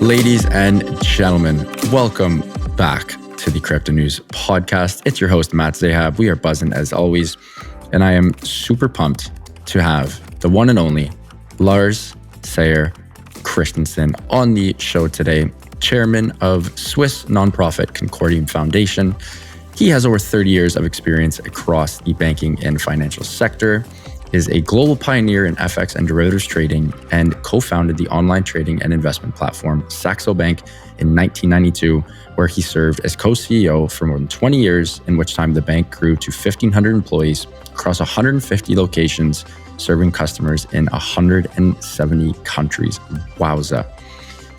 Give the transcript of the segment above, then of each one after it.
Ladies and gentlemen, welcome back to the Crypto News Podcast. It's your host, Matt Zahab. We are buzzing as always, and I am super pumped to have the one and only Lars Seier Christensen on the show today, chairman of Swiss nonprofit Concordium Foundation. He has over 30 years of experience across the banking and financial sector, is a global pioneer in FX and derivatives trading, and co-founded the online trading and investment platform Saxo Bank in 1992, where he served as co-CEO for more than 20 years, in which time the bank grew to 1,500 employees across 150 locations, serving customers in 170 countries. Wowza.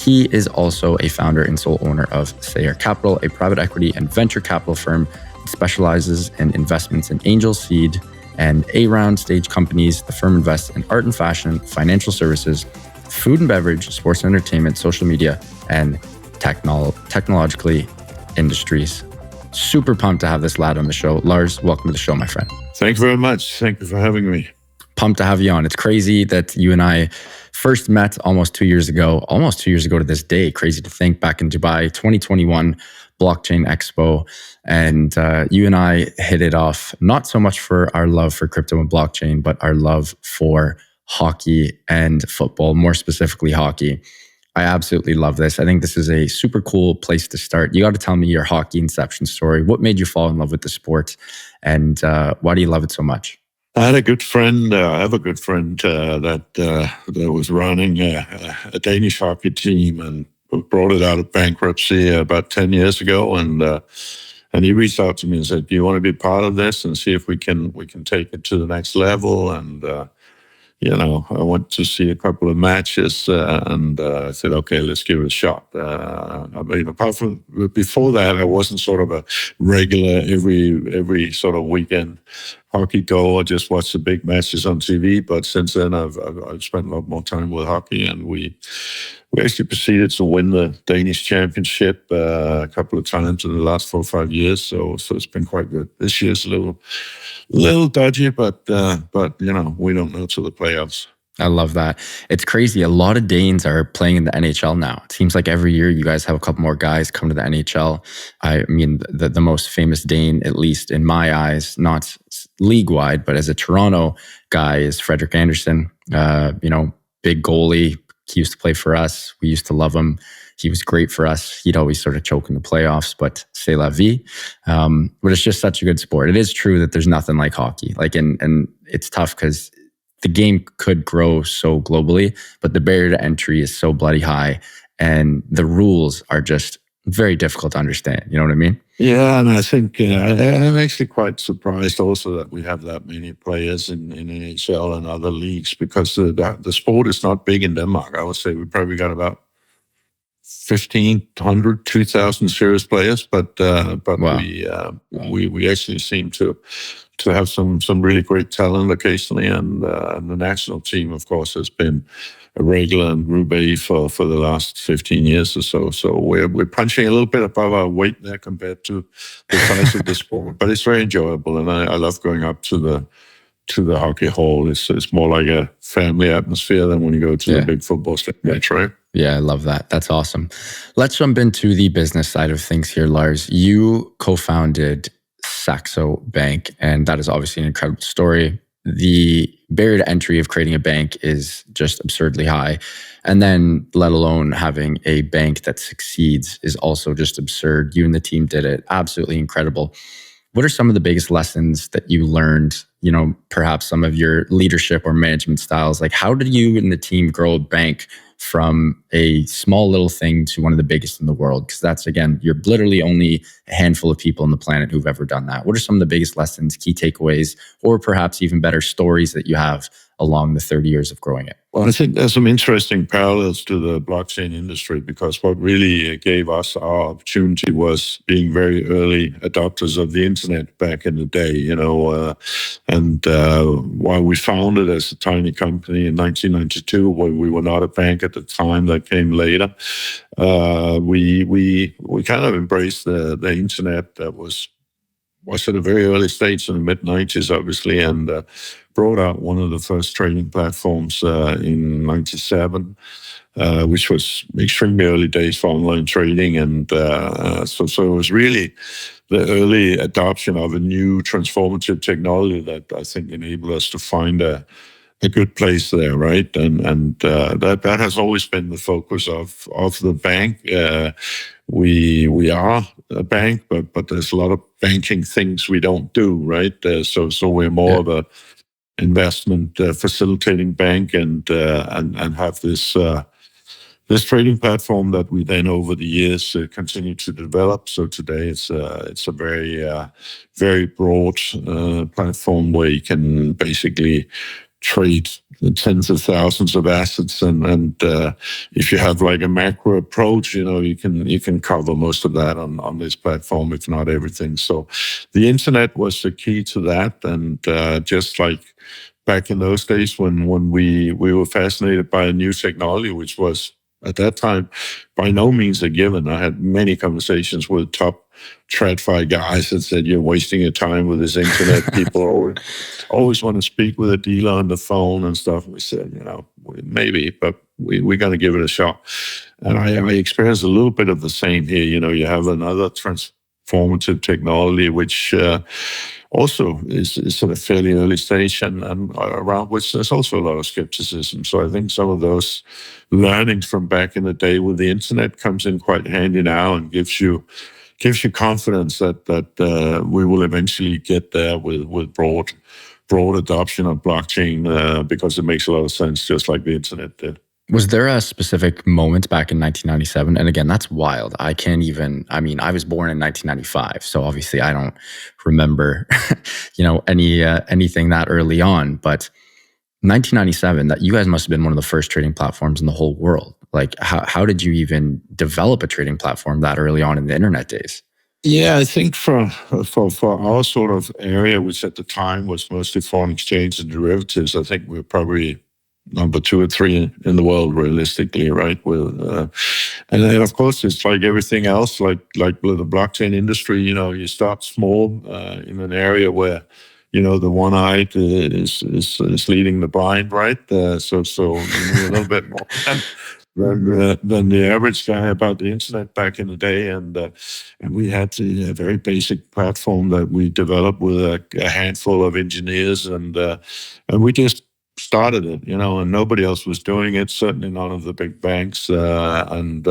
He is also a founder and sole owner of Seier Capital, a private equity and venture capital firm that specializes in investments in angel seed and A-round stage companies. The firm invests in art and fashion, financial services, food and beverage, sports and entertainment, social media, and technologically industries. Super pumped to have this lad on the show. Lars, welcome to the show, my friend. Thank you very much. Thank you for having me. Pumped to have you on. It's crazy that you and I first met almost 2 years ago to this day. Crazy to think, back in Dubai, 2021 Blockchain Expo. And you and I hit it off, not so much for our love for crypto and blockchain, but our love for hockey and football, more specifically hockey. I absolutely love this. I think this is a super cool place to start. You got to tell me your hockey inception story. What made you fall in love with the sport, and why do you love it so much? I had a good friend. I have a good friend that was running a Danish hockey team and brought it out of bankruptcy about 10 years ago. And he reached out to me and said, "Do you want to be part of this and see if we can take it to the next level?" And I went to see a couple of matches, and I said, "Okay, let's give it a shot." Apart from before that, I wasn't sort of a regular every sort of weekend hockey goer. Just watch the big matches on TV. But since then, I've spent a lot more time with hockey, and we actually proceeded to win the Danish championship a couple of times in the last 4 or 5 years. So it's been quite good. This year's a little dodgy, but we don't know till the playoffs. I love that. It's crazy. A lot of Danes are playing in the NHL now. It seems like every year you guys have a couple more guys come to the NHL. I mean, the most famous Dane, at least in my eyes, not league-wide, but as a Toronto guy, is Frederik Andersen. Big goalie. He used to play for us. We used to love him. He was great for us. He'd always sort of choke in the playoffs, but c'est la vie. But it's just such a good sport. It is true that there's nothing like hockey. And it's tough because the game could grow so globally, but the barrier to entry is so bloody high, and the rules are just very difficult to understand. You know what I mean? Yeah, and I think I'm actually quite surprised also that we have that many players in NHL and other leagues, because the sport is not big in Denmark. I would say we probably got about 1,500, 2,000 serious players, but wow. we actually seem to have some really great talent occasionally, and the national team, of course, has been a regular in Roubaix for the last 15 years or so. So we're punching a little bit above our weight there compared to the size of the sport, but it's very enjoyable, and I love going up to the hockey hall. It's more like a family atmosphere than when you go to the big football match, right? Yeah, I love that. That's awesome. Let's jump into the business side of things here, Lars. You co-founded Saxo Bank, and that is obviously an incredible story. The barrier to entry of creating a bank is just absurdly high. And then let alone having a bank that succeeds is also just absurd. You and the team did it. Absolutely incredible. What are some of the biggest lessons that you learned, perhaps some of your leadership or management styles? Like, how did you and the team grow a bank from a small little thing to one of the biggest in the world? Because that's, again, you're literally only a handful of people on the planet who've ever done that. What are some of the biggest lessons, key takeaways, or perhaps even better stories that you have along the 30 years of growing it? Well, I think there's some interesting parallels to the blockchain industry, because what really gave us our opportunity was being very early adopters of the internet back in the day, and while we founded as a tiny company in 1992, when we were not a bank at the time, that came later, we kind of embraced the internet that was was at a very early stage in the mid-90s, obviously, and brought out one of the first trading platforms in 97, which was extremely early days for online trading. And so it was really the early adoption of a new transformative technology that I think enabled us to find a good place there, right? And that has always been the focus of the bank. We are a bank, but there's a lot of banking things we don't do, right? So we're more of a investment facilitating bank, and have this trading platform that we then over the years continue to develop. So today it's a very broad platform where you can basically trade tens of thousands of assets, and if you have like a macro approach, you can cover most of that on this platform, if not everything. So the internet was the key to that, and just like back in those days when we were fascinated by a new technology, which was at that time by no means a given. I had many conversations with top TradFi guys that said, "You're wasting your time with this internet. People always want to speak with a dealer on the phone and stuff." We said, maybe, but we're going to give it a shot. And I experienced a little bit of the same here. You have another transformative technology, which also is sort of fairly early stage, and around which there's also a lot of skepticism. So I think some of those learnings from back in the day with the internet comes in quite handy now, and gives you confidence that we will eventually get there with broad adoption of blockchain, because it makes a lot of sense, just like the internet did. Was there a specific moment back in 1997? And again, that's wild. I was born in 1995, so obviously I don't remember, anything that early on. But 1997, that you guys must have been one of the first trading platforms in the whole world. Like, how did you even develop a trading platform that early on in the internet days? Yeah, I think for our sort of area, which at the time was mostly foreign exchange and derivatives, I think we're probably number 2 or 3 in the world, realistically, right? And then, of course, it's like everything else, like with the blockchain industry. You start small in an area where the one-eyed is leading the blind, right? So a little bit more than the average guy about the internet back in the day, and we had a very basic platform that we developed with a handful of engineers, and we just started it, and nobody else was doing it. Certainly none of the big banks. And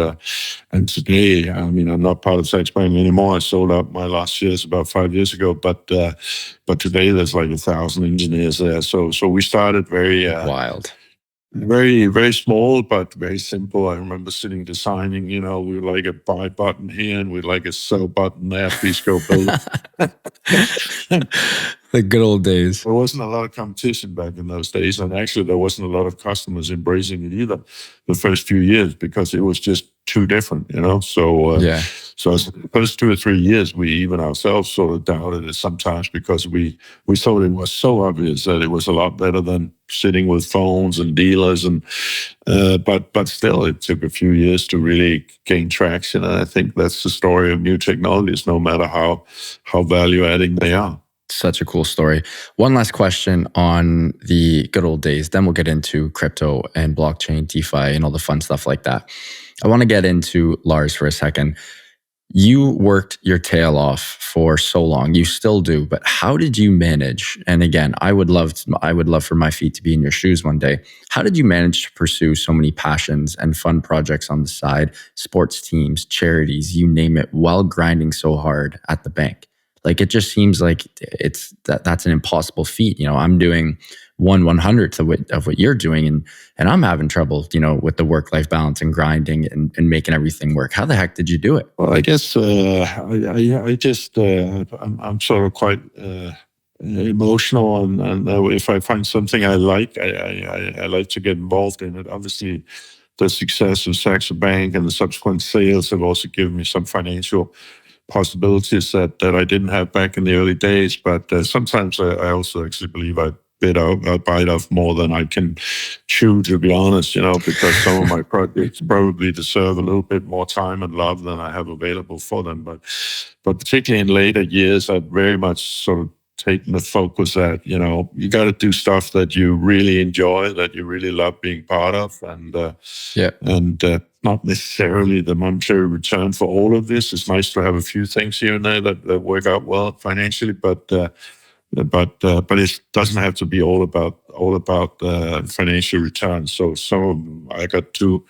today, I'm not part of Saxo Bank anymore. I sold out my last shares about 5 years ago. But today there's like 1,000 engineers there. So we started very wild. Very, very small, but very simple. I remember sitting designing, we would like a buy button here and we'd like a sell button there. Please go build. The good old days. There wasn't a lot of competition back in those days. And actually, there wasn't a lot of customers embracing it either the first few years, because it was just too different, So, So the first 2 or 3 years, we even ourselves sort of doubted it sometimes, because we thought it was so obvious that it was a lot better than sitting with phones and dealers, and but still, it took a few years to really gain traction. And I think that's the story of new technologies, no matter how value adding they are. Such a cool story. One last question on the good old days, then we'll get into crypto and blockchain, DeFi, and all the fun stuff like that. I want to get into Lars for a second. You worked your tail off for so long. You still do, but how did you manage? And again, I would love for my feet to be in your shoes one day. How did you manage to pursue so many passions and fun projects on the side, sports teams, charities, you name it, while grinding so hard at the bank? Like, it just seems like that's an impossible feat. I'm doing 1/100th of what you're doing, and I'm having trouble, with the work-life balance and grinding and making everything work. How the heck did you do it? Well, I guess I'm sort of quite emotional, and if I find something I like, I like to get involved in it. Obviously, the success of Saxo Bank and the subsequent sales have also given me some financial possibilities that I didn't have back in the early days. But sometimes I also actually believe I bite of more than I can chew, to be honest, because some of my projects probably deserve a little bit more time and love than I have available for them. But particularly in later years, I've very much sort of taken the focus at, you got to do stuff that you really enjoy, that you really love being part of. And not necessarily the monetary return for all of this. It's nice to have a few things here and there that work out well financially, but it doesn't have to be all about financial returns. So I got two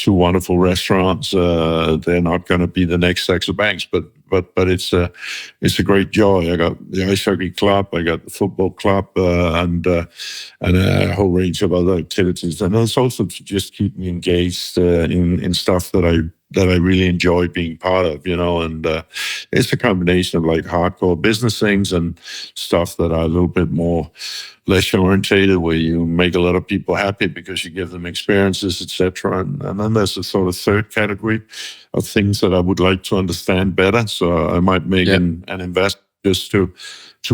wonderful restaurants. They're not going to be the next Saxo Banks, but it's a great joy. I got the ice hockey club, I got the football club, and a whole range of other activities. And it's also to just keep me engaged in stuff that I really enjoy being part of, and it's a combination of like hardcore business things and stuff that are a little bit more leisure orientated, where you make a lot of people happy because you give them experiences, etc. And then there's a sort of third category of things that I would like to understand better. So I might make an investment just to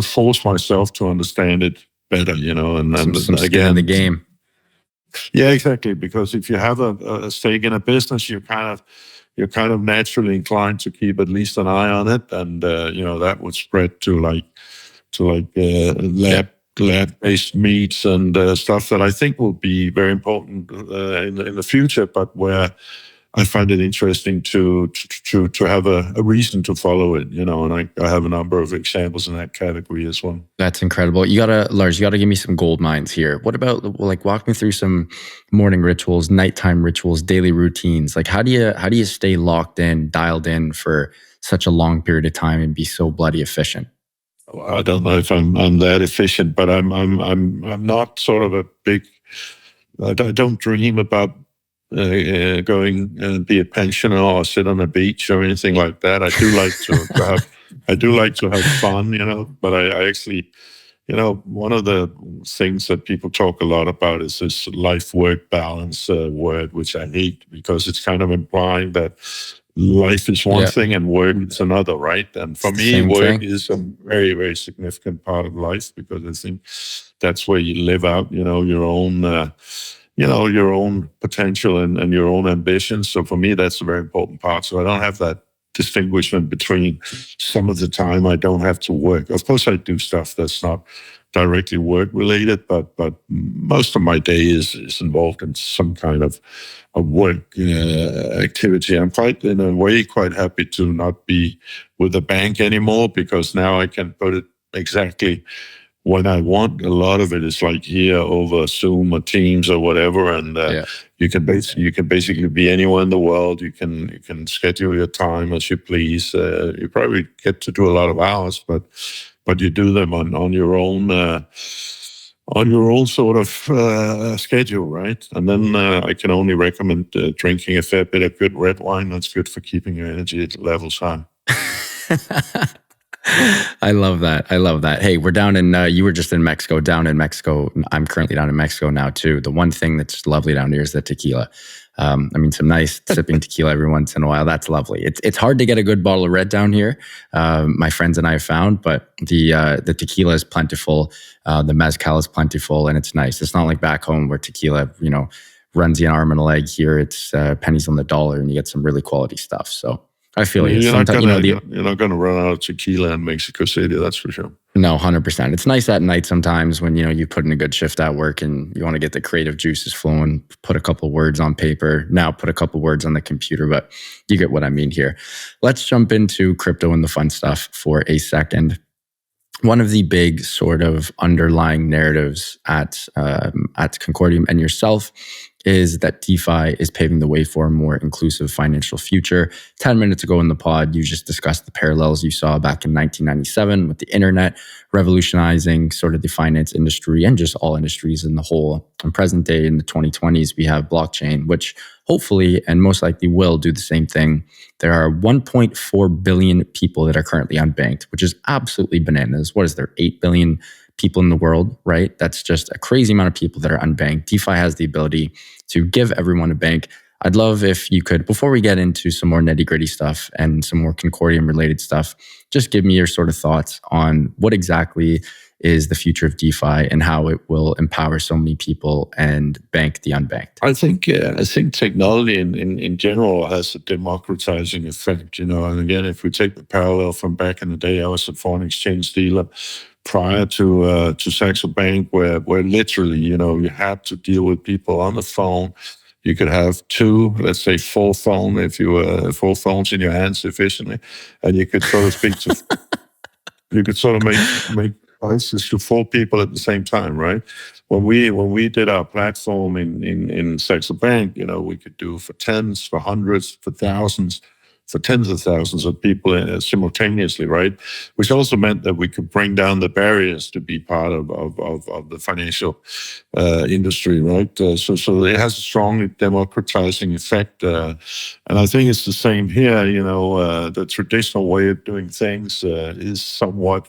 force myself to understand it better, and some again in the game. Yeah, exactly. Because if you have a stake in a business, you're kind of naturally inclined to keep at least an eye on it, and that would spread to lab-based meets and stuff that I think will be very important in the future, but where I find it interesting to have a reason to follow it, and I have a number of examples in that category as well. That's incredible. Lars, you gotta give me some gold mines here. What about walk me through some morning rituals, nighttime rituals, daily routines? Like how do you stay locked in, dialed in for such a long period of time and be so bloody efficient? I don't know if I'm that efficient, but I'm not sort of a big. I don't dream about going and be a pensioner or sit on a beach or anything like that. I do like to have fun, but I actually, one of the things that people talk a lot about is this life-work balance word, which I hate because it's kind of implying that life is one thing and work is another, right? And for me, work is a very, very significant part of life, because I think that's where you live out, your own your own potential and your own ambitions. So for me, that's a very important part. So I don't have that distinguishment between some of the time I don't have to work. Of course, I do stuff that's not directly work related, but most of my day is involved in some kind of work activity. I'm in a way, quite happy to not be with the bank anymore, because now I can put it exactly when I want. A lot of it is like here over Zoom or Teams or whatever, and you can basically be anywhere in the world. You can schedule your time as you please. You probably get to do a lot of hours, but you do them on your own sort of schedule, right? And then I can only recommend drinking a fair bit of good red wine. That's good for keeping your energy levels high. I love that. Hey, we're down in, you were just in Mexico, I'm currently down in Mexico now too. The one thing that's lovely down here is the tequila. Some nice sipping tequila every once in a while. That's lovely. It's hard to get a good bottle of red down here. My friends and I have found, but the tequila is plentiful. The mezcal is plentiful, and it's nice. It's not like back home where tequila, runs you an arm and a leg. Here it's pennies on the dollar, and you get some really quality stuff. So I feel you. You're not going to run out of tequila in Mexico City, that's for sure. No, 100%. It's nice at night sometimes when, you put in a good shift at work and you want to get the creative juices flowing, put a couple words on paper, now put a couple words on the computer, but you get what I mean here. Let's jump into crypto and the fun stuff for a second. One of the big sort of underlying narratives at Concordium and yourself is that DeFi is paving the way for a more inclusive financial future. 10 minutes ago in the pod, you just discussed the parallels you saw back in 1997 with the internet revolutionizing sort of the finance industry and just all industries in the whole. In present day, in the 2020s, we have blockchain, which hopefully and most likely will do the same thing. There are 1.4 billion people that are currently unbanked, which is absolutely bananas. What is there, 8 billion people in the world, right? That's just a crazy amount of people that are unbanked. DeFi has the ability to give everyone a bank. I'd love if you could, before we get into some more nitty-gritty stuff and some more Concordium related stuff, just give me your sort of thoughts on what exactly is the future of DeFi and how it will empower so many people and bank the unbanked? I think technology in general has a democratizing effect, and again, if we take the parallel from back in the day, I was a foreign exchange dealer prior to Saxo Bank, where literally, you had to deal with people on the phone. You could have let's say four phones in your hands efficiently, and you could sort of speak to, you could sort of make prices to four people at the same time, right? When we did our platform in Saxo Bank, we could do for tens, for hundreds, for thousands, for tens of thousands of people simultaneously, right? Which also meant that we could bring down the barriers to be part of the financial industry, right? So it has a strong democratizing effect. And I think it's the same here, the traditional way of doing things is somewhat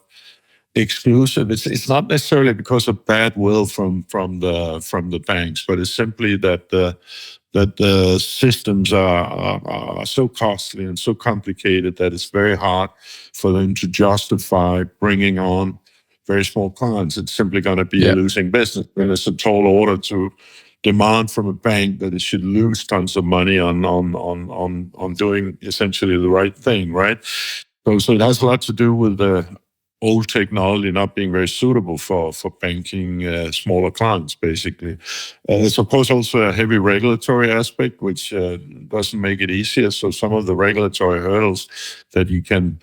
exclusive. It's not necessarily because of bad will from the banks, but it's simply that the systems are so costly and so complicated that it's very hard for them to justify bringing on very small clients. It's simply going to be a losing business. And it's a tall order to demand from a bank that it should lose tons of money on doing essentially the right thing, right? So it has a lot to do with the old technology not being very suitable for banking smaller clients, basically. There's, of course, also a heavy regulatory aspect, which doesn't make it easier. So some of the regulatory hurdles that you can,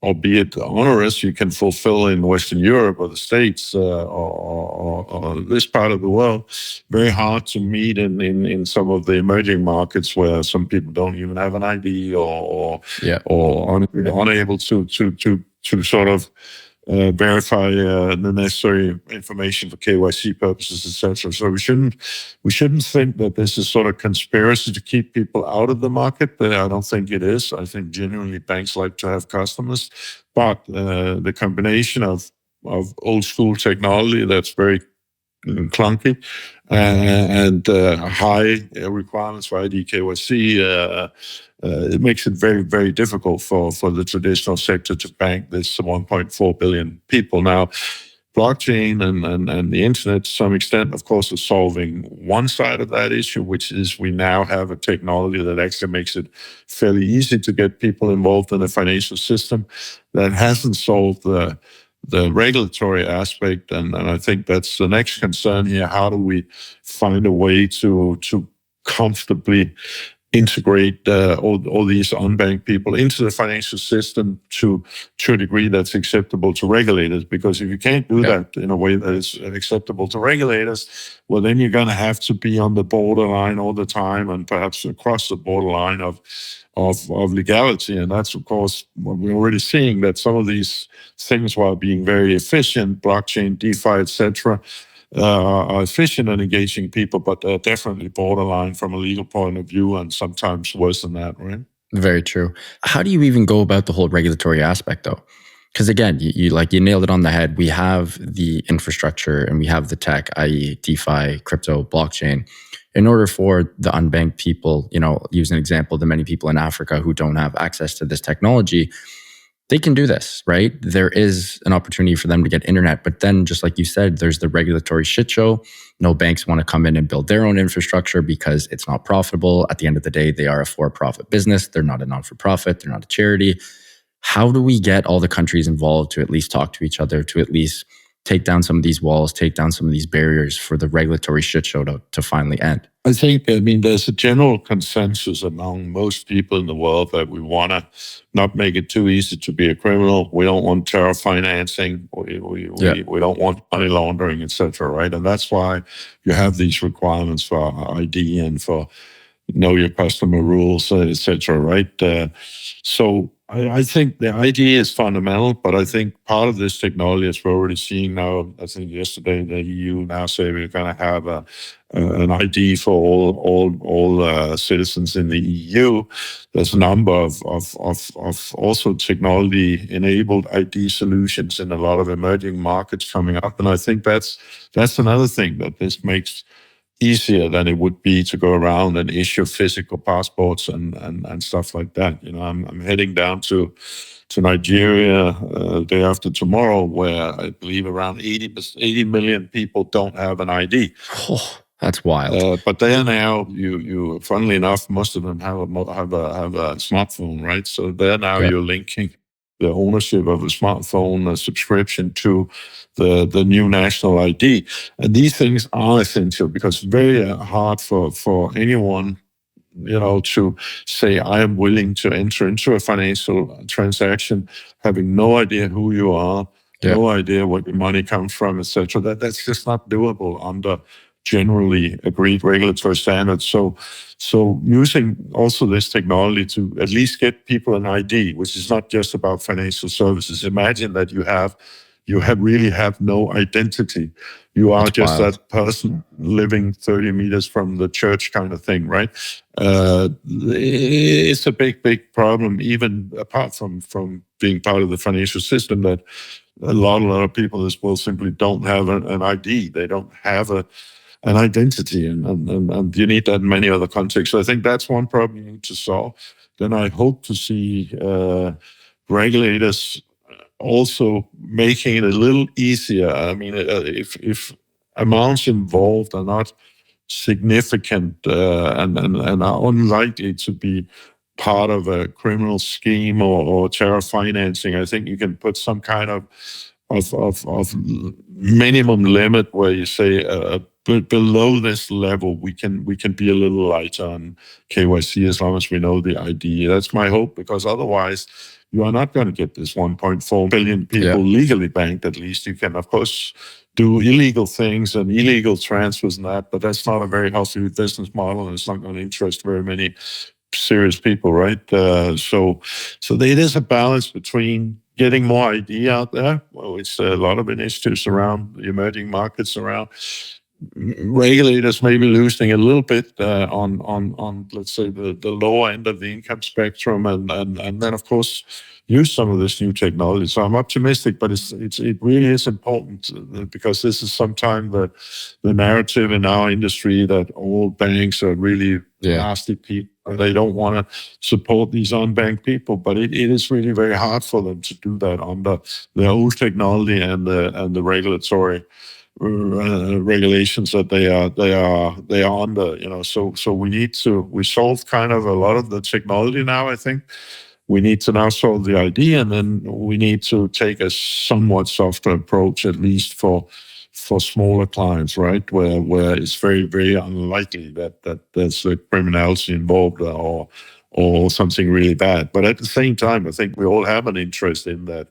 albeit onerous, you can fulfill in Western Europe or the States or this part of the world, very hard to meet in some of the emerging markets where some people don't even have an ID or unable to sort of verify the necessary information for KYC purposes, etc. So we shouldn't think that this is sort of conspiracy to keep people out of the market. But I don't think it is. I think genuinely banks like to have customers, but the combination of old school technology that's very clunky and high requirements for ID KYC, it makes it very, very difficult for the traditional sector to bank this 1.4 billion people. Now, blockchain and the internet, to some extent, of course, is solving one side of that issue, which is we now have a technology that actually makes it fairly easy to get people involved in the financial system. That hasn't solved the regulatory aspect, and I think that's the next concern here. How do we find a way to comfortably integrate all these unbanked people into the financial system to a degree that's acceptable to regulators? Because if you can't do that in a way that is acceptable to regulators, well, then you're going to have to be on the borderline all the time, and perhaps across the borderline of legality. And that's, of course, what we're already seeing, that some of these things, while being very efficient, blockchain, DeFi, etc., are efficient in engaging people, but they're definitely borderline from a legal point of view, and sometimes worse than that, right? Very true. How do you even go about the whole regulatory aspect, though? Because again, you nailed it on the head. We have the infrastructure and we have the tech, i.e. DeFi, crypto, blockchain. In order for the unbanked people, use an example, the many people in Africa who don't have access to this technology, they can do this, right? There is an opportunity for them to get internet. But then, just like you said, there's the regulatory shit show. No banks want to come in and build their own infrastructure because it's not profitable. At the end of the day, they are a for-profit business. They're not a non-for-profit. They're not a charity. How do we get all the countries involved to at least talk to each other, to at least take down some of these walls, take down some of these barriers for the regulatory shit show to finally end? I think, there's a general consensus among most people in the world that we want to not make it too easy to be a criminal. We don't want terror financing. We don't want money laundering, etc. Right? And that's why you have these requirements for ID and for know your customer rules, etc. Right? So I think the idea is fundamental, but I think part of this technology, as we're already seeing now, I think yesterday the EU now say we're going to have an ID for all citizens in the EU. There's a number of also technology-enabled ID solutions in a lot of emerging markets coming up, and I think that's another thing that this makes easier than it would be to go around and issue physical passports and stuff like that. I'm heading down to Nigeria day after tomorrow, where I believe around 80 million people don't have an ID. Oh, that's wild. But there now, you funnily enough, most of them have a smartphone, right? So there now you're linking the ownership of a smartphone, a subscription to the new national ID. And these things are essential because it's very hard for anyone, to say, I am willing to enter into a financial transaction, having no idea who you are, no idea what your money comes from, etc. That's just not doable under generally agreed regulatory standards. So using also this technology to at least get people an ID, which is not just about financial services. Imagine that you really have no identity. You are just that person living 30 meters from the church kind of thing, right? It's a big problem, even apart from being part of the financial system, that a lot of people in this world simply don't have an ID. They don't have an identity, and you need that in many other contexts. So I think that's one problem you need to solve. Then I hope to see regulators also making it a little easier. I mean, if amounts involved are not significant and are unlikely to be part of a criminal scheme or terror financing, I think you can put some kind of minimum limit where you say below this level we can be a little lighter on KYC as long as we know the ID. That's my hope, because otherwise you are not going to get this 1.4 billion people legally banked. At least you can, of course, do illegal things and illegal transfers and that, but that's not a very healthy business model, and it's not going to interest very many serious people, right? So it is a balance between getting more ID out there, which a lot of initiatives around the emerging markets around. Regulators may be losing a little bit on let's say the lower end of the income spectrum, and then of course use some of this new technology. So I'm optimistic, but it really is important, because this is sometimes the narrative in our industry that all banks are really nasty people. They don't want to support these unbanked people, but it is really very hard for them to do that under their old technology and the regulatory regulations that they are under. So we solved kind of a lot of the technology now. I think we need to now solve the ID, and then we need to take a somewhat softer approach, at least for smaller clients, right? Where it's very, very unlikely that there's a criminality involved or something really bad. But at the same time, I think we all have an interest in that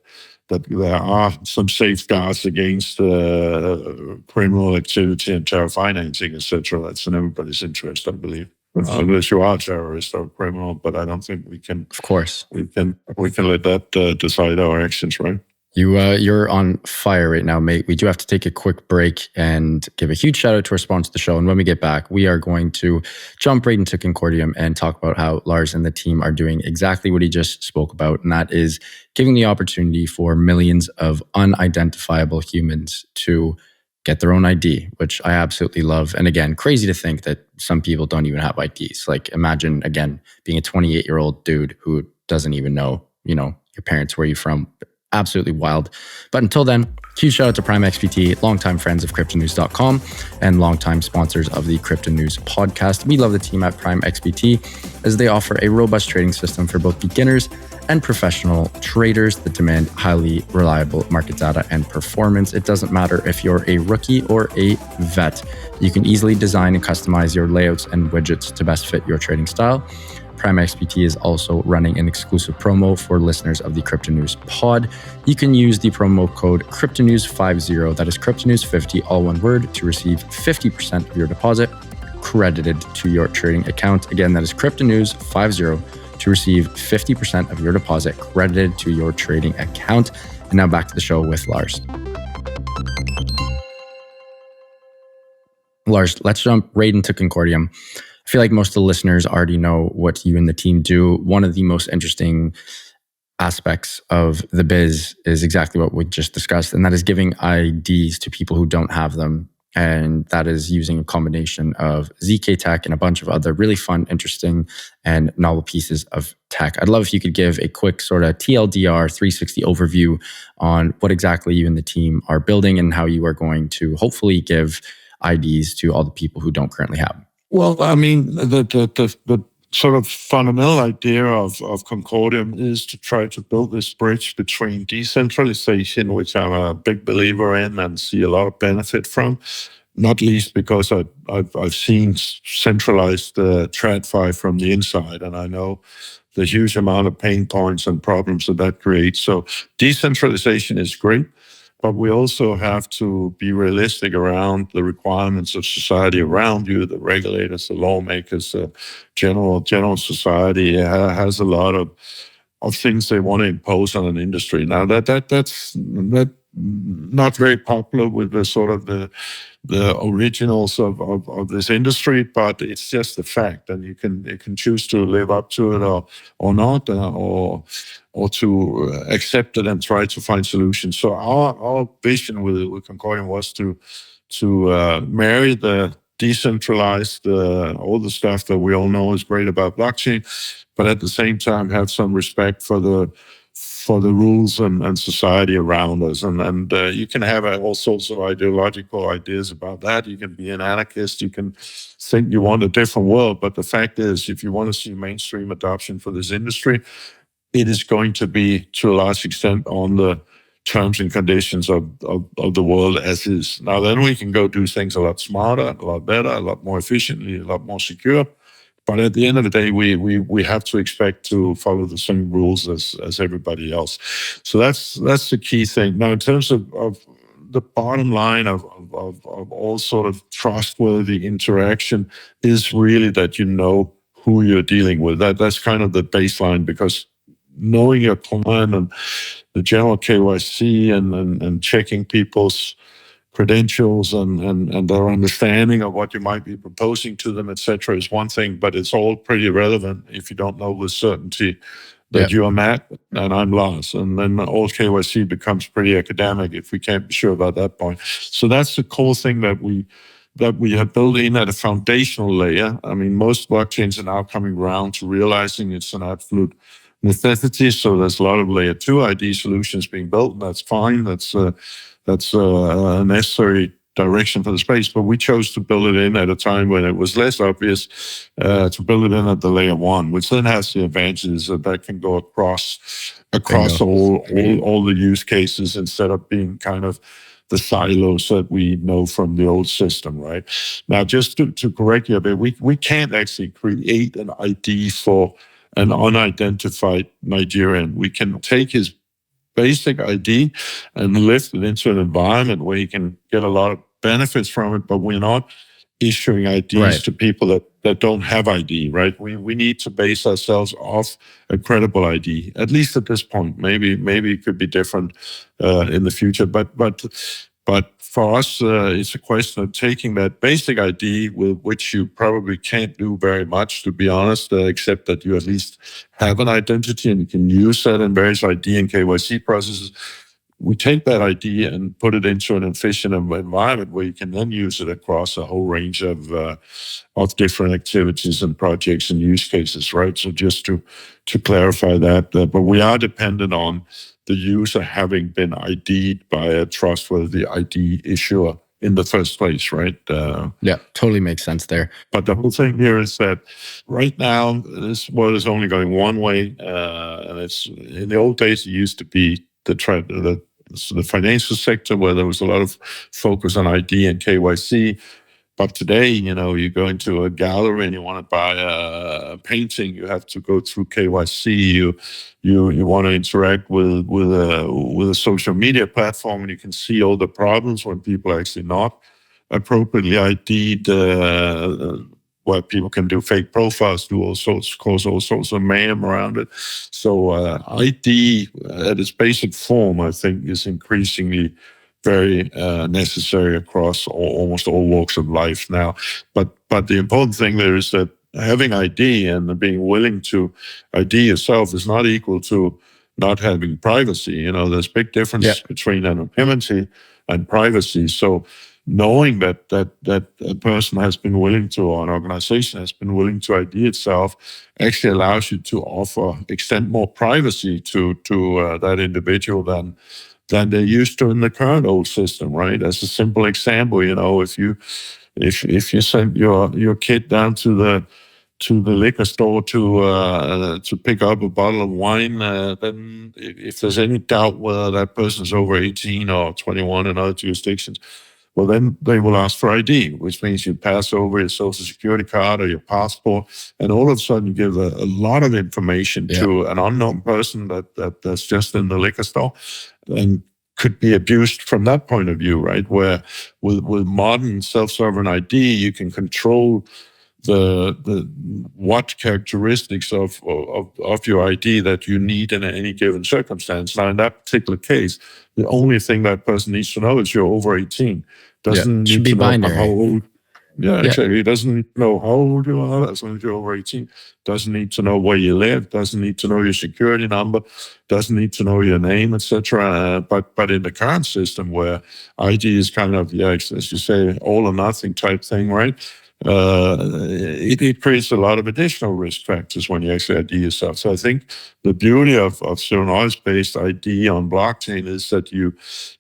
there are some safeguards against criminal activity and terror financing, etc. That's in everybody's interest, I believe. Unless you are a terrorist or a criminal, but I don't think we can. Of course, we can let that decide our actions, right? You're on fire right now, mate. We do have to take a quick break and give a huge shout out to our sponsor of the show. And when we get back, we are going to jump right into Concordium and talk about how Lars and the team are doing exactly what he just spoke about. And that is giving the opportunity for millions of unidentifiable humans to get their own ID, which I absolutely love. And again, crazy to think that some people don't even have IDs. Like, imagine, again, being a 28-year-old dude who doesn't even know, your parents, where you're from. Absolutely wild. But until then, huge shout out to Prime XBT, longtime friends of cryptonews.com and longtime sponsors of the Crypto News podcast. We love the team at Prime XBT as they offer a robust trading system for both beginners and professional traders that demand highly reliable market data and performance. It doesn't matter if you're a rookie or a vet. You can easily design and customize your layouts and widgets to best fit your trading style. Prime XBT is also running an exclusive promo for listeners of the Crypto News pod. You can use the promo code CryptoNews50, that is CryptoNews50, all one word, to receive 50% of your deposit credited to your trading account. Again, that is CryptoNews50 to receive 50% of your deposit credited to your trading account. And now back to the show with Lars. Lars, let's jump right into Concordium. I feel like most of the listeners already know what you and the team do. One of the most interesting aspects of the biz is exactly what we just discussed, and that is giving IDs to people who don't have them. And that is using a combination of ZK tech and a bunch of other really fun, interesting, and novel pieces of tech. I'd love if you could give a quick sort of TLDR 360 overview on what exactly you and the team are building and how you are going to hopefully give IDs to all the people who don't currently have them. Well, I mean, the sort of fundamental idea of Concordium is to try to build this bridge between decentralization, which I'm a big believer in and see a lot of benefit from, not least because I've seen centralized TradFi from the inside, and I know the huge amount of pain points and problems that creates. So decentralization is great, but we also have to be realistic around the requirements of society around you, the regulators, the lawmakers, general society has a lot of things they want to impose on an industry. Now that's not very popular with the sort of the originals of this industry, but it's just a fact, and you can choose to live up to it or not, or to accept it and try to find solutions. So our vision with Concordium was to marry the decentralized, all the stuff that we all know is great about blockchain, but at the same time have some respect for the rules and society around us. And you can have all sorts of ideological ideas about that. You can be an anarchist. You can think you want a different world. But the fact is, if you want to see mainstream adoption for this industry, it is going to be, to a large extent, on the terms and conditions of the world as is. Now, then we can go do things a lot smarter, a lot better, a lot more efficiently, a lot more secure. But at the end of the day, we have to expect to follow the same rules as everybody else. So that's the key thing. Now, in terms of the bottom line of all sort of trustworthy interaction is really that you know who you're dealing with. That's kind of the baseline, because knowing your client and the general KYC and checking people's credentials and their understanding of what you might be proposing to them, etc., is one thing, but it's all pretty irrelevant if you don't know with certainty that you are Matt and I'm Lars. And then all KYC becomes pretty academic if we can't be sure about that point. So that's the core thing that we have built in at a foundational layer. I mean, most blockchains are now coming around to realizing it's an absolute necessity. So there's a lot of layer 2 ID solutions being built, and that's fine. That's a necessary direction for the space, but we chose to build it in at a time when it was less obvious to build it in at the layer 1, which then has the advantages that can go across all the use cases instead of being kind of the silos that we know from the old system, right? Now, just to correct you a bit, we can't actually create an ID for an unidentified Nigerian. We can take his basic ID and lift it into an environment where you can get a lot of benefits from it, but we're not issuing IDs to people that don't have ID, right? We need to base ourselves off a credible ID, at least at this point. Maybe it could be different in the future, but for us, it's a question of taking that basic ID, with which you probably can't do very much, to be honest, except that you at least have an identity and you can use that in various ID and KYC processes. We take that ID and put it into an efficient environment where you can then use it across a whole range of different activities and projects and use cases, right? So just to clarify that, but we are dependent on the user having been ID'd by a trustworthy ID issuer in the first place, right? Yeah, totally makes sense there. But the whole thing here is that right now, this world is only going one way. And it's, in the old days, it used to be the financial sector, where there was a lot of focus on ID and KYC. But today, you go into a gallery and you want to buy a painting, you have to go through KYC. You want to interact with a social media platform, and you can see all the problems when people are actually not appropriately ID'd, where people can do fake profiles, cause all sorts of mayhem around it. So ID at its basic form, I think, is increasingly very necessary across almost all walks of life now. But the important thing there is that having ID and being willing to ID yourself is not equal to not having privacy. There's a big difference between anonymity and privacy. So knowing that a person has been willing to, or an organization has been willing to ID itself, actually allows you to extend more privacy to that individual than they used to in the current old system, right? As a simple example, if you send your kid down to the liquor store to pick up a bottle of wine, then if there's any doubt whether that person's over 18 or 21 in other jurisdictions, well, then they will ask for ID, which means you pass over your social security card or your passport, and all of a sudden you give a lot of information to an unknown person that's just in the liquor store and could be abused from that point of view, right? Where with modern self-sovereign ID, you can control the what characteristics of your ID that you need in any given circumstance. Now, in that particular case, the only thing that person needs to know is you're over 18. Doesn't need to know how old. Yeah, exactly. He doesn't need to know how old you are as long as you're over 18. Doesn't need to know where you live. Doesn't need to know your security number. Doesn't need to know your name, etc. But in the current system where ID is kind of, as you say, all or nothing type thing, right? It creates a lot of additional risk factors when you actually ID yourself. So I think the beauty of zero-knowledge-based ID on blockchain is that you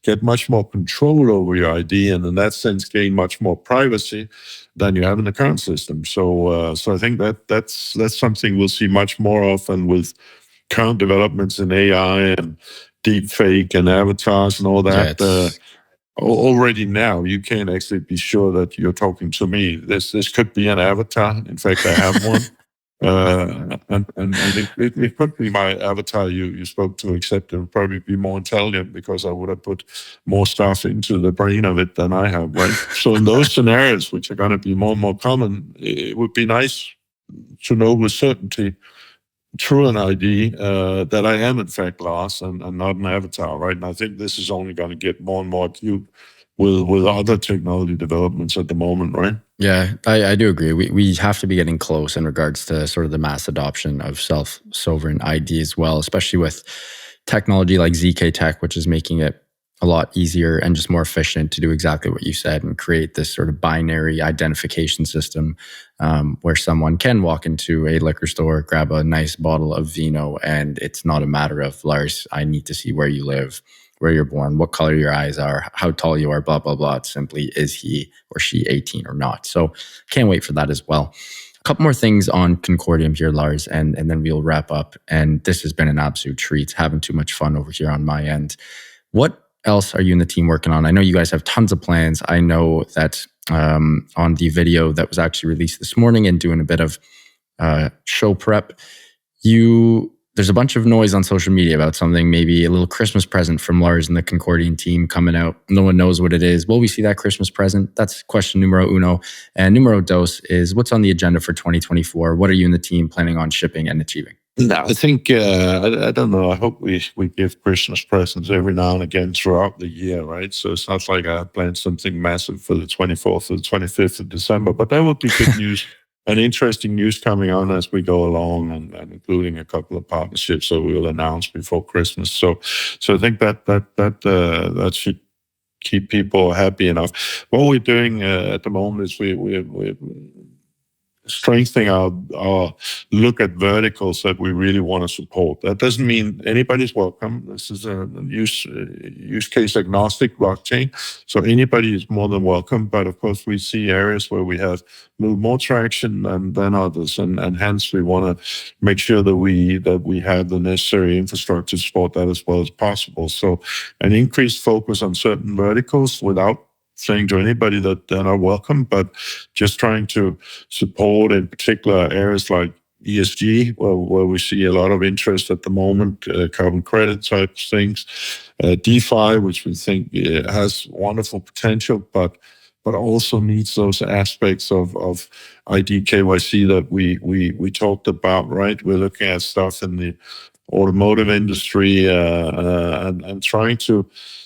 get much more control over your ID, and in that sense gain much more privacy than you have in the current system. So I think that's something we'll see much more of, and with current developments in AI and deep fake and avatars and all that. Already now, you can actually be sure that you're talking to me. This could be an avatar. In fact, I have one. And it could be my avatar you spoke to, except it would probably be more intelligent because I would have put more stuff into the brain of it than I have, right? So in those scenarios, which are going to be more and more common, it would be nice to know with certainty through an ID that I am in fact Lars and not an avatar, right? And I think this is only going to get more and more acute with other technology developments at the moment, right? Yeah, I do agree. We have to be getting close in regards to sort of the mass adoption of self-sovereign ID as well, especially with technology like ZK Tech, which is making it a lot easier and just more efficient to do exactly what you said and create this sort of binary identification system where someone can walk into a liquor store, grab a nice bottle of vino, and it's not a matter of, Lars, I need to see where you live, where you're born, what color your eyes are, how tall you are, blah, blah, blah. It's simply, is he or she 18 or not? So can't wait for that as well. A couple more things on Concordium here, Lars, and then we'll wrap up. And this has been an absolute treat, having too much fun over here on my end. What else are you and the team working on? I know you guys have tons of plans. I know that on the video that was actually released this morning and doing a bit of show prep, there's a bunch of noise on social media about something, maybe a little Christmas present from Lars and the Concordium team coming out. No one knows what it is. Will we see that Christmas present? That's question numero uno. And numero dos is, what's on the agenda for 2024? What are you and the team planning on shipping and achieving? No, I think, I don't know, I hope we give Christmas presents every now and again throughout the year, right? So it's not like I planned something massive for the 24th or the 25th of December, but that would be good news and interesting news coming on as we go along, and including a couple of partnerships that we will announce before Christmas. So I think that should keep people happy enough. What we're doing at the moment is we're strengthening our look at verticals that we really want to support. That doesn't mean anybody's welcome. This is a use case agnostic blockchain, so anybody is more than welcome. But of course, we see areas where we have a little more traction than others, and hence we want to make sure that we have the necessary infrastructure to support that as well as possible. So an increased focus on certain verticals without saying to anybody that they're not welcome, but just trying to support in particular areas like ESG, where we see a lot of interest at the moment, carbon credit type things, DeFi, which we think has wonderful potential, but also needs those aspects of ID KYC that we talked about, right? We're looking at stuff in the automotive industry and trying to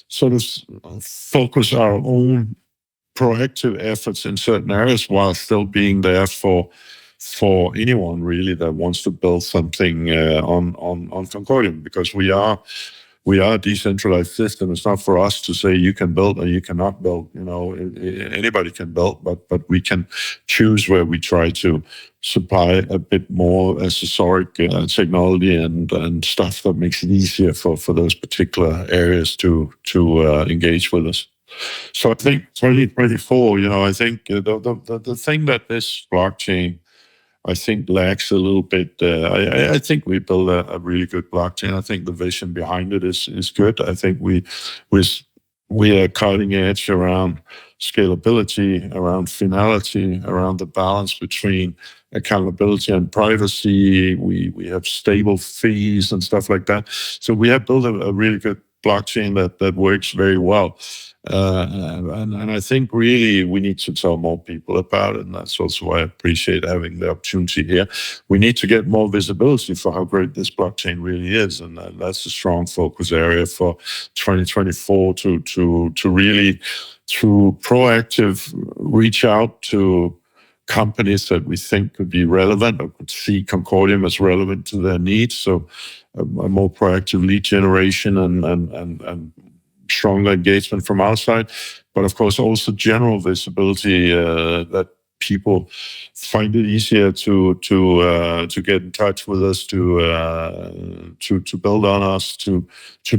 sort of focus our own proactive efforts in certain areas while still being there for anyone really that wants to build something on Concordium, because we are we are a decentralized system. It's not for us to say you can build or you cannot build. Anybody can build, but we can choose where we try to supply a bit more accessoric technology and stuff that makes it easier for those particular areas to engage with us. So I think 2024, I think the thing that this blockchain, I think, lacks a little bit. I think we built a really good blockchain. I think the vision behind it is good. I think we are cutting edge around scalability, around finality, around the balance between accountability and privacy. We have stable fees and stuff like that. So we have built a really good blockchain that works very well. And I think really we need to tell more people about it. And that's also why I appreciate having the opportunity here. We need to get more visibility for how great this blockchain really is. And that's a strong focus area for 2024 to really, through proactive reach out to companies that we think could be relevant or could see Concordium as relevant to their needs. So a more proactive lead generation and stronger engagement from our side, but of course also general visibility that people find it easier to get in touch with us, to build on us, to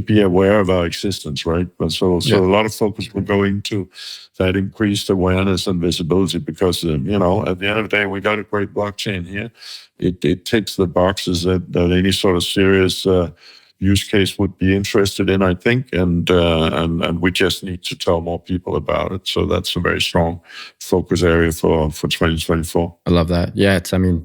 be aware of our existence, right? So a lot of focus will go into that increased awareness and visibility because at the end of the day, we got a great blockchain here. It ticks the boxes that any sort of serious use case would be interested in, I think, and we just need to tell more people about it. So that's a very strong focus area for 2024. I love that. Yeah,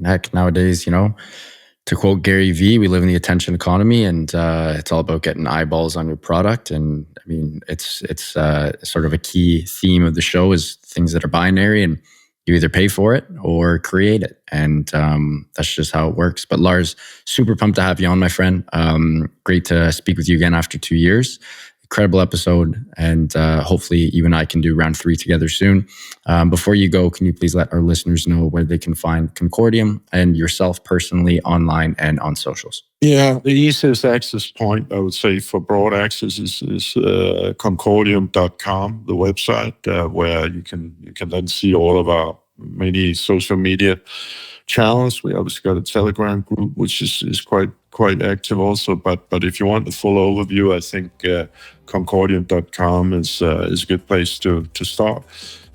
heck, nowadays, to quote Gary Vee, we live in the attention economy, and it's all about getting eyeballs on your product. And it's sort of a key theme of the show is things that are binary, and you either pay for it or create it. And that's just how it works. But Lars, super pumped to have you on, my friend. Great to speak with you again after 2 years. Incredible episode. And hopefully you and I can do round 3 together soon. Before you go, can you please let our listeners know where they can find Concordium and yourself personally online and on socials? Yeah, the easiest access point, I would say, for broad access is Concordium.com, the website, where you can then see all of our many social media channels. We obviously got a Telegram group, which is quite active also. But if you want the full overview, I think Concordium.com is a good place to start.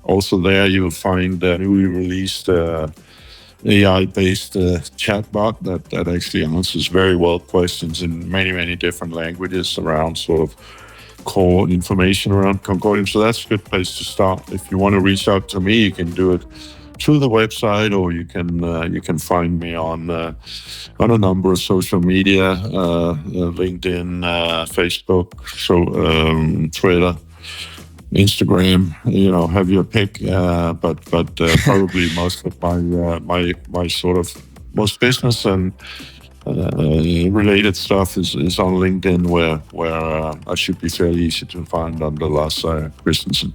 Also there, you will find a newly released AI-based chatbot that actually answers very well questions in many different languages around sort of core information around Concordium. So that's a good place to start. If you want to reach out to me, you can do it through the website, or you can find me on a number of social media, LinkedIn, Facebook, Twitter, Instagram. Have your pick. But probably most of my sort of most business and related stuff is on LinkedIn, where I should be fairly easy to find under Lars Christensen.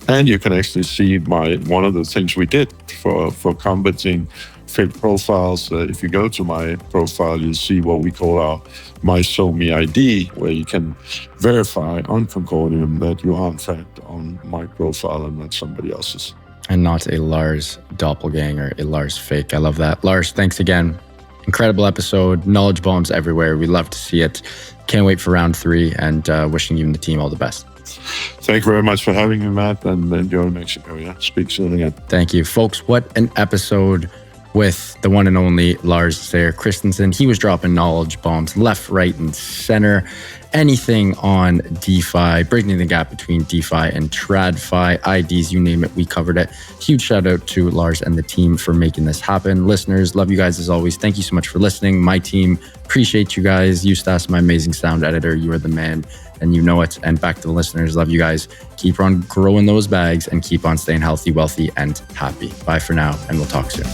And you can actually see one of the things we did for combating fake profiles. If you go to my profile, you'll see what we call our MySomi ID, where you can verify on Concordium that you are in fact on my profile and not somebody else's. And not a Lars doppelganger, a Lars fake. I love that. Lars, thanks again. Incredible episode. Knowledge bombs everywhere. We love to see it. Can't wait for round 3, and wishing you and the team all the best. Thank you very much for having me, Matt, and enjoy Mexico. Yeah, speak soon again. Thank you, folks. What an episode with the one and only Lars Seier Christensen. He was dropping knowledge bombs left, right, and center. Anything on DeFi, breaking the gap between DeFi and TradFi, IDs, you name it, we covered it. Huge shout out to Lars and the team for making this happen. Listeners, love you guys as always. Thank you so much for listening. My team, appreciate you guys. Eustace, my amazing sound editor, you are the man, and you know it. And back to the listeners, love you guys. Keep on growing those bags and keep on staying healthy, wealthy, and happy. Bye for now, and we'll talk soon.